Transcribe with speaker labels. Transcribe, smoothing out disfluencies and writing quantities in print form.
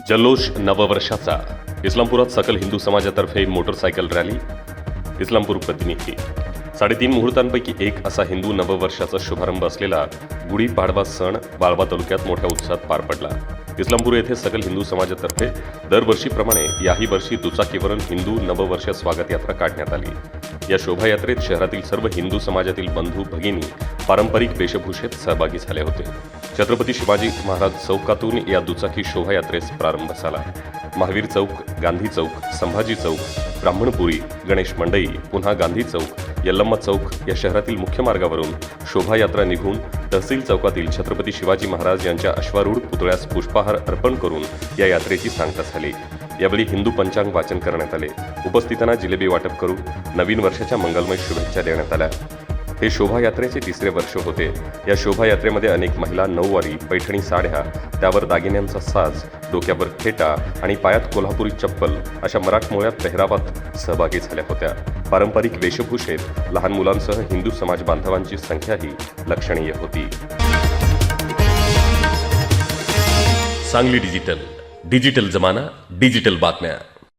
Speaker 1: जल्लोष नववर्षाचा इस्लामपुरात सकल हिंदू समाजातर्फे मोटरसायकल रॅली. इस्लामपूर प्रतिनिधी 3.5 मुहूर्तांपैकी एक असा हिंदू नववर्षाचा शुभारंभ असलेला गुढीपाडवा सण वाळवा तालुक्यात मोठ्या उत्साहात पार पडला. इस्लामपूर येथे सकल हिंदू समाजातर्फे दरवर्षीप्रमाणे याही वर्षी दुचाकीवरून हिंदू नववर्ष स्वागत यात्रा काढण्यात आली. या शोभायात्रेत शहरातील सर्व हिंदू समाजातील बंधू भगिनी पारंपरिक वेशभूषेत सहभागी झाले होते. छत्रपती शिवाजी महाराज चौकातून या दुचाकी शोभायात्रेस प्रारंभ झाला. महावीर चौक, गांधी चौक, संभाजी चौक, ब्राह्मणपुरी, गणेश मंडई, पुन्हा गांधी चौक, यल्लम्मा चौक या शहरातील मुख्य मार्गावरून शोभायात्रा निघून तहसील चौकातील छत्रपती शिवाजी महाराज यांच्या अश्वारूढ पुतळ्यास पुष्पहार अर्पण करून या यात्रेची सांगता झाली. यावेळी हिंदू पंचांग वाचन करण्यात आले. उपस्थितांना जिलेबी वाटप करून नवीन वर्षाच्या मंगलमय शुभेच्छा देण्यात आल्या. हे शोभायात्रेचे 3रे वर्ष होते. या शोभायात्रेमध्ये अनेक महिला नऊवारी, पैठणी साड्या, त्यावर दागिन्यांचा साज, डोक्यावर फेटा आणि पायात कोल्हापुरी चप्पल अशा मराठमोळ्या पेहरावात सहभागी झाल्या होत्या. पारंपरिक वेशभूषेत लहान मुलांसह हिंदू समाज बांधवांची संख्याही लक्षणीय होती. सांगली डिजिटल जमाना, डिजिटल बातम्या.